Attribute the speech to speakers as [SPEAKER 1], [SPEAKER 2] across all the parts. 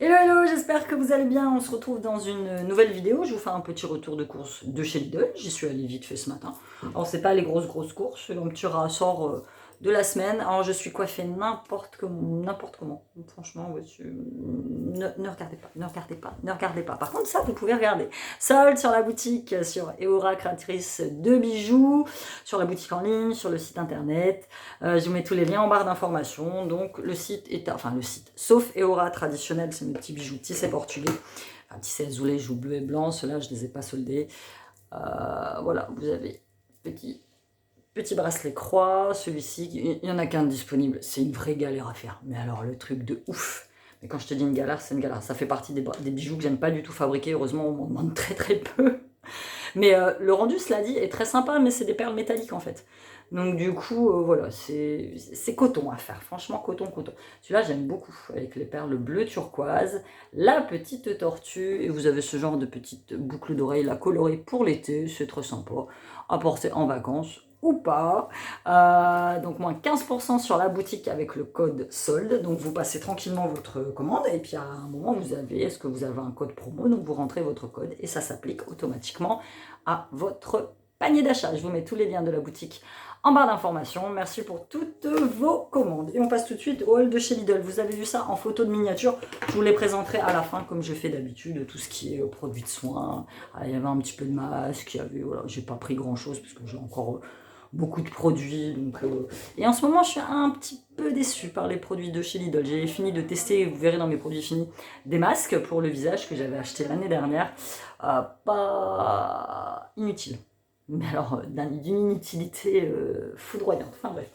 [SPEAKER 1] Hello hello, j'espère que vous allez bien. On se retrouve dans une nouvelle vidéo. Je vous fais un petit retour de course de chez Lidl. J'y suis allée vite fait ce matin. Alors c'est pas les grosses courses, c'est un petit ressort de la semaine. Alors je suis coiffée n'importe comment. Franchement, ouais, ne regardez pas, ne regardez pas, ne regardez pas. Par contre ça, vous pouvez regarder. Solde sur la boutique, sur Eora, créatrice de bijoux, sur la boutique en ligne, sur le site internet. Je vous mets tous les liens en barre d'informations. Donc le site est, sauf Eora traditionnel, c'est mes petits bijoux tissés portugais, enfin tissés azoulés, joues bleues et blancs. Ceux-là, je les ai pas soldés. Voilà, vous avez petit bracelet croix, celui-ci, il y en a qu'un disponible. C'est une vraie galère à faire. Mais alors le truc de ouf. Mais quand je te dis une galère, c'est une galère. Ça fait partie des bijoux que j'aime pas du tout fabriquer. Heureusement, on m'en demande très peu. Mais le rendu, cela dit, est très sympa, mais c'est des perles métalliques en fait. Donc du coup, voilà, c'est coton à faire, franchement coton. Celui-là, j'aime beaucoup, avec les perles bleues turquoise, la petite tortue, et vous avez ce genre de petite boucle d'oreille, la colorée pour l'été, c'est très sympa, à porter en vacances ou pas. Donc moins 15% sur la boutique avec le code solde. Donc vous passez tranquillement votre commande et puis à un moment est-ce que vous avez un code promo, donc vous rentrez votre code et ça s'applique automatiquement à votre panier d'achat. Je vous mets tous les liens de la boutique en barre d'informations. Merci pour toutes vos commandes. Et on passe tout de suite au haul de chez Lidl. Vous avez vu ça en photo de miniature. Je vous les présenterai à la fin comme je fais d'habitude. Tout ce qui est produits de soins. Il y avait un petit peu de masque. Voilà, j'ai pas pris grand chose parce que j'ai encore beaucoup de produits. Donc, Et en ce moment, je suis un petit peu déçue par les produits de chez Lidl. J'ai fini de tester, vous verrez dans mes produits finis, des masques pour le visage que j'avais acheté l'année dernière. Pas inutile. Mais alors, d'une inutilité foudroyante. Enfin bref.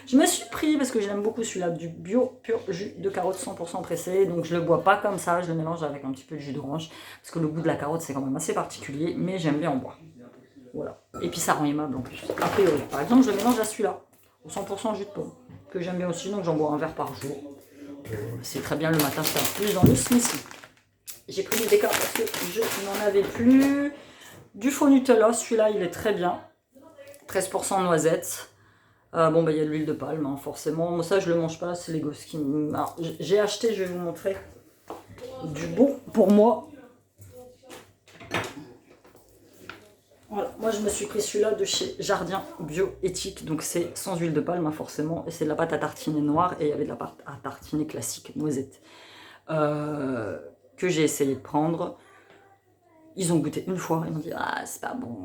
[SPEAKER 1] Je me suis pris, parce que j'aime beaucoup celui-là, du bio pur jus de carotte 100% pressé. Donc je le bois pas comme ça, je le mélange avec un petit peu de jus d'orange. Parce que le goût de la carotte, c'est quand même assez particulier, mais j'aime bien en boire. Voilà. Et puis ça rend aimable en plus. A priori. Par exemple, je le mélange à celui-là, au 100% jus de pomme, que j'aime bien aussi, donc j'en bois un verre par jour. C'est très bien le matin, ça plus dans le smoothie. J'ai pris du décor parce que je n'en avais plus. Du faux Nutella, celui-là il est très bien. 13% noisette. Il y a de l'huile de palme, hein, forcément. Moi, ça, je le mange pas, c'est les gosses qui. Alors, j'ai acheté, je vais vous montrer, du bon pour moi. Voilà, moi je me suis pris celui-là de chez Jardin Bio Éthique, donc c'est sans huile de palme, hein, forcément, et c'est de la pâte à tartiner noire, et il y avait de la pâte à tartiner classique, noisette, que j'ai essayé de prendre. Ils ont goûté une fois, ils m'ont dit ah c'est pas bon,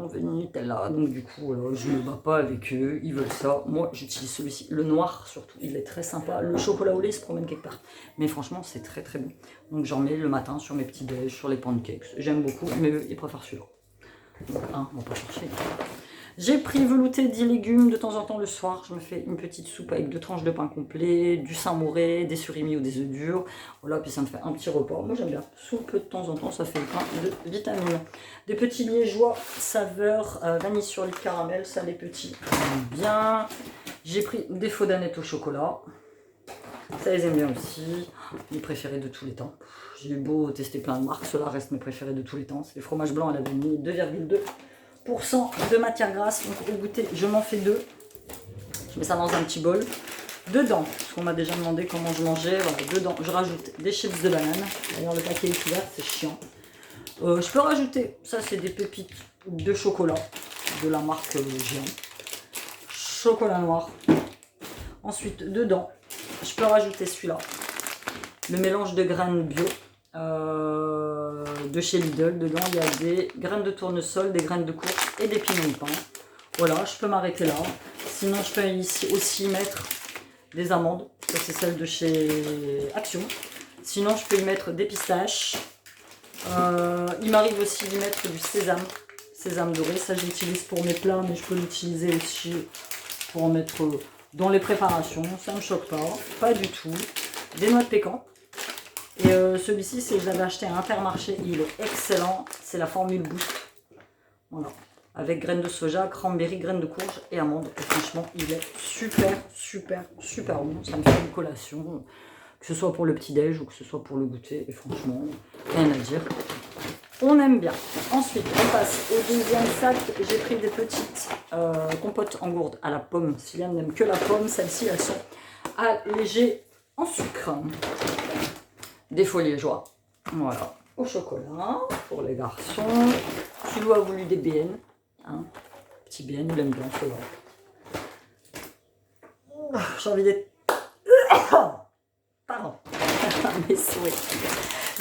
[SPEAKER 1] venez Nutella. Donc du coup voilà, je ne me bats pas avec eux, ils veulent ça. Moi j'utilise celui-ci, le noir surtout, il est très sympa. Le chocolat au lait se promène quelque part. Mais franchement c'est très bon. Donc j'en mets le matin sur mes petits déj, sur les pancakes. J'aime beaucoup, mais eux ils préfèrent celui-là. Donc on va pas chercher. J'ai pris velouté 10 légumes de temps en temps le soir. Je me fais une petite soupe avec 2 tranches de pain complet, du samouré, des surimi ou des œufs durs. Voilà, puis ça me fait un petit repas. Moi j'aime bien. Soupe de temps en temps, ça fait plein de vitamines. Des petits liégeois saveur vanille sur lit caramel, ça les petits aiment bien. J'ai pris des faux danettes au chocolat. Ça les aime bien aussi. Mes préférés de tous les temps. J'ai eu beau tester plein de marques, ceux-là restent mes préférés de tous les temps. C'est les fromages blancs à la vanille, 2,2% de matière grasse. Donc au goûter, je m'en fais 2. Je mets ça dans un petit bol. Dedans, parce qu'on m'a déjà demandé comment je mangeais, voilà, dedans, je rajoute des chips de banane. D'ailleurs, le paquet est ouvert, c'est chiant. Je peux rajouter, ça c'est des pépites de chocolat de la marque Géant. Chocolat noir. Ensuite, dedans, je peux rajouter celui-là. Le mélange de graines bio de chez Lidl. Dedans, il y a des graines de tournesol, des graines de courge et des pignons de pain. Voilà, je peux m'arrêter là. Sinon, je peux ici aussi mettre des amandes. Ça, c'est celle de chez Action. Sinon, je peux y mettre des pistaches. Il m'arrive aussi d'y mettre du sésame doré. Ça, j'utilise pour mes plats, mais je peux l'utiliser aussi pour en mettre dans les préparations. Ça ne me choque pas du tout. Des noix de pécan. Et celui-ci, je l'avais acheté à Intermarché, il est excellent, c'est la formule Boost. Voilà, avec graines de soja, cranberry, graines de courge et amandes. Et franchement, il est super bon. Ça me fait une collation, que ce soit pour le petit-déj ou que ce soit pour le goûter. Et franchement, rien à dire. On aime bien. Ensuite, on passe au deuxième sac. J'ai pris des petites compotes en gourde à la pomme. Sylviane n'aime que la pomme. Celles-ci, elles sont allégées en sucre. des folies joie. Voilà, au chocolat pour les garçons. Philou a voulu des BN. Hein. Petit BN, il aime bien, c'est vrai. J'ai envie d'être... Pardon. Mes souhaits.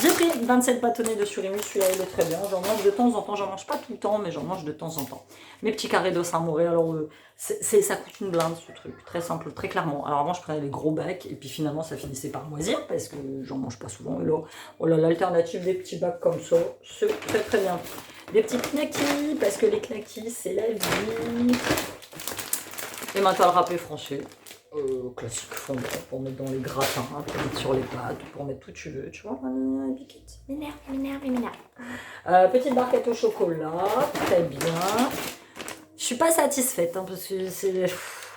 [SPEAKER 1] J'ai pris 27 bâtonnets de surimus, celui-là il est très bien, j'en mange de temps en temps, j'en mange pas tout le temps, mais j'en mange de temps en temps. Mes petits carrés de Saint-Mauré, alors ça coûte une blinde ce truc, très simple, très clairement. Alors avant je prenais les gros bacs, et puis finalement ça finissait par moisir, parce que j'en mange pas souvent, et là, voilà, l'alternative des petits bacs comme ça, c'est très très bien. Des petits knackis, parce que les knackis c'est la vie. Et maintenant le râpé français. Classique fondant pour mettre dans les gratins, pour mettre sur les pâtes, pour mettre tout tu veux, tu vois, piquette. M'énerve. Petite barquette au chocolat, très bien. Je suis pas satisfaite, hein, parce que c'est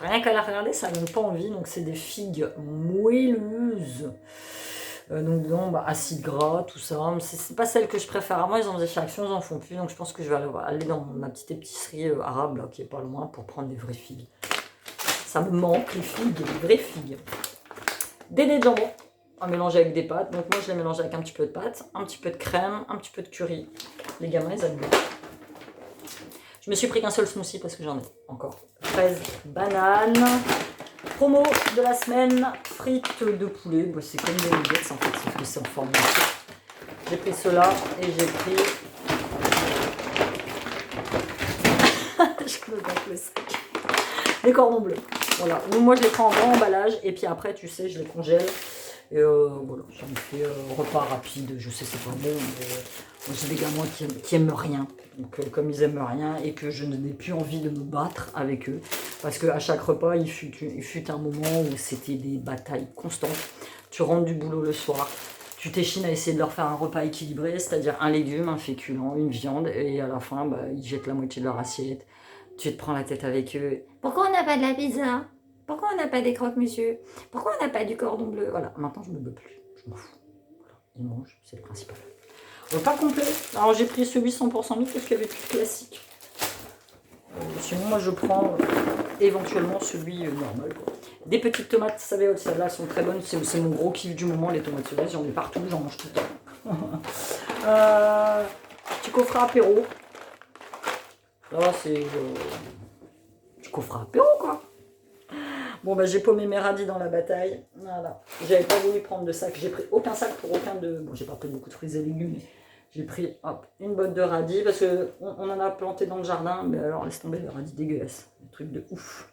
[SPEAKER 1] rien qu'à la regarder, ça donne pas envie, donc c'est des figues moelleuses. Donc dedans, acide gras, tout ça, c'est pas celle que je préfère. Moi, ils en faisaient chez Action, ils en font plus, donc je pense que je vais aller dans ma petite épicerie arabe, là, qui est pas loin, pour prendre des vraies figues. Ça me manque, les figues, les vraies figues. Des dés de jambon à mélanger avec des pâtes. Donc moi, je les mélange avec un petit peu de pâtes, un petit peu de crème, un petit peu de curry. Les gamins, ils aiment bien. Je me suis pris qu'un seul smoothie parce que j'en ai encore. Fraises, bananes. Promo de la semaine, frites de poulet. C'est comme des nuggets, en fait, sauf que c'est en forme de frites. J'ai pris cela et j'ai pris... je me gonfle le sac. Des cordons bleus. Voilà, moi je les prends en grand emballage et puis après tu sais je les congèle et voilà, ça me fait repas rapide, je sais c'est pas bon, mais moi j'ai des gamins qui aiment rien, donc comme ils aiment rien et que je n'ai plus envie de me battre avec eux, parce qu'à chaque repas il fut un moment où c'était des batailles constantes, tu rentres du boulot le soir, tu t'échines à essayer de leur faire un repas équilibré, c'est-à-dire un légume, un féculent, une viande et à la fin ils jettent la moitié de leur assiette. Tu te prends la tête avec eux. Pourquoi on n'a pas de la pizza? Pourquoi on n'a pas des croque-monsieur? Pourquoi on n'a pas du cordon bleu? Voilà, maintenant je me bats plus. Je m'en fous. Voilà. Ils mangent, c'est le principal. Repas complet. Alors j'ai pris celui 100% mis parce qu'il y avait plus classique. Sinon, moi je prends éventuellement celui normal. Quoi. Des petites tomates savez, celles-là sont très bonnes. C'est mon gros kiff du moment, les tomates cerises. J'en ai partout, j'en mange tout le temps. Petit coffret apéro. Là, c'est du coffret apéro, quoi. Bon, j'ai paumé mes radis dans la bataille. Voilà. J'avais pas voulu prendre de sac. J'ai pris aucun sac pour aucun de... Bon, j'ai pas pris beaucoup de fruits et légumes, mais j'ai pris une botte de radis parce qu'on en a planté dans le jardin. Mais alors, laisse tomber, le radis dégueulasse. Un truc de ouf.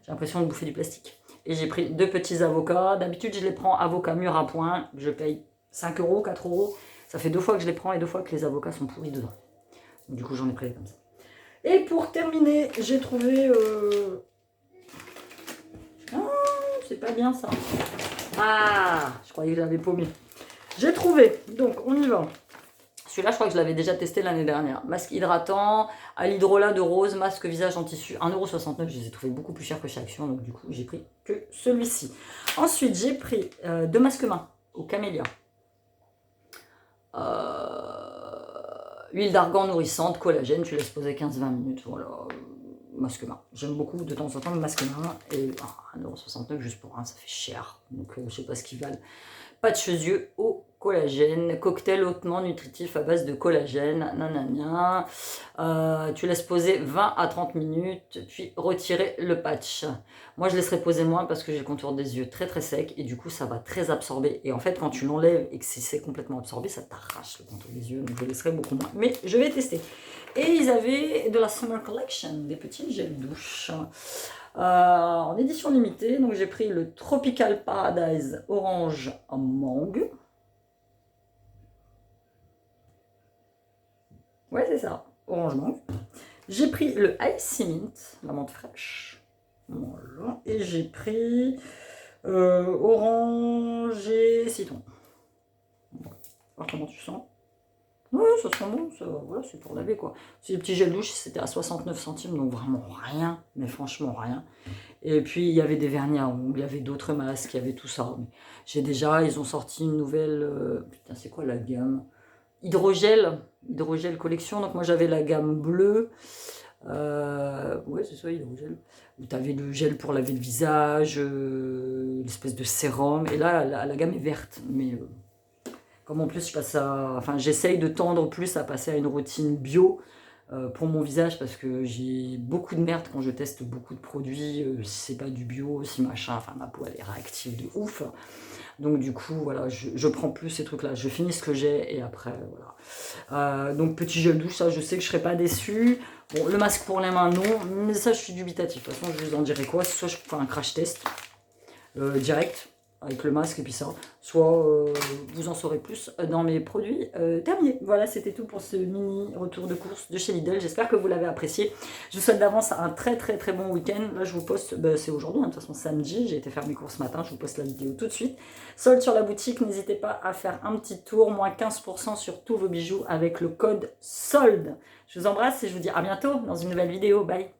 [SPEAKER 1] J'ai l'impression de bouffer du plastique. Et j'ai pris 2 petits avocats. D'habitude, je les prends avocats mûrs à point. Je paye 5 €, 4 €. Ça fait 2 fois que je les prends et 2 fois que les avocats sont pourris dedans. Du coup, j'en ai pris comme ça. Et pour terminer, j'ai trouvé... c'est pas bien ça. Ah, je croyais que j'avais paumé. J'ai trouvé, donc on y va. Celui-là, je crois que je l'avais déjà testé l'année dernière. Masque hydratant, à l'hydrolat de rose, masque visage en tissu, 1,69 €. Je les ai trouvés beaucoup plus chers que chez Action, donc du coup, j'ai pris que celui-ci. Ensuite, j'ai pris 2 masques mains au camélia. Huile d'argan nourrissante, collagène, tu laisses poser 15-20 minutes. Voilà, masque main. J'aime beaucoup de temps en temps le masque main. Et 1,69 € juste pour un, ça fait cher. Donc je sais pas ce qu'ils valent. Pâte cheveux au collagène. Cocktail hautement nutritif à base de collagène. Nanana. Tu laisses poser 20 à 30 minutes, puis retirer le patch. Moi, je laisserai poser moins parce que j'ai le contour des yeux très très sec et du coup, ça va très absorber. Et en fait, quand tu l'enlèves et que c'est complètement absorbé, ça t'arrache le contour des yeux. Donc, je laisserai beaucoup moins. Mais je vais tester. Et ils avaient de la Summer Collection, des petits gels douche. En édition limitée, donc j'ai pris le Tropical Paradise Orange en mangue. Ouais, c'est ça, orange mangue. J'ai pris le Icy Mint, la menthe fraîche. Voilà. Et j'ai pris orange et citron. Bon. Alors comment tu sens? Ouais, ça sent bon, ça, voilà, c'est pour laver quoi. Ces petits gels douche, c'était à 69 centimes, donc vraiment rien, mais franchement rien. Et puis il y avait des vernis à ongles, il y avait d'autres masques, il y avait tout ça. Ils ont sorti une nouvelle, putain c'est quoi la gamme? Hydrogel collection, donc moi j'avais la gamme bleue. Ouais, c'est ça, hydrogel. Où tu avais le gel pour laver le visage, l'espèce de sérum. Et là, la gamme est verte. Mais Comme en plus, je passe enfin, j'essaye de tendre plus à passer à une routine bio pour mon visage parce que j'ai beaucoup de merde quand je teste beaucoup de produits. Si c'est pas du bio, si machin, enfin ma peau elle est réactive de ouf. Donc du coup, voilà, je prends plus ces trucs-là. Je finis ce que j'ai et après, voilà. Donc petit gel douche, ça je sais que je serai pas déçue. Bon, le masque pour les mains, non. Mais ça, je suis dubitatif. De toute façon, je vous en dirai quoi. Soit je fais un crash test direct avec le masque et puis ça. Soit vous en saurez plus dans mes produits terminés. Voilà, c'était tout pour ce mini retour de course de chez Lidl. J'espère que vous l'avez apprécié. Je vous souhaite d'avance un très très très bon week-end. Là, je vous poste, c'est aujourd'hui, hein, de toute façon samedi. J'ai été faire mes courses ce matin. Je vous poste la vidéo tout de suite. Solde sur la boutique. N'hésitez pas à faire un petit tour. Moins 15% sur tous vos bijoux avec le code SOLDE. Je vous embrasse et je vous dis à bientôt dans une nouvelle vidéo. Bye!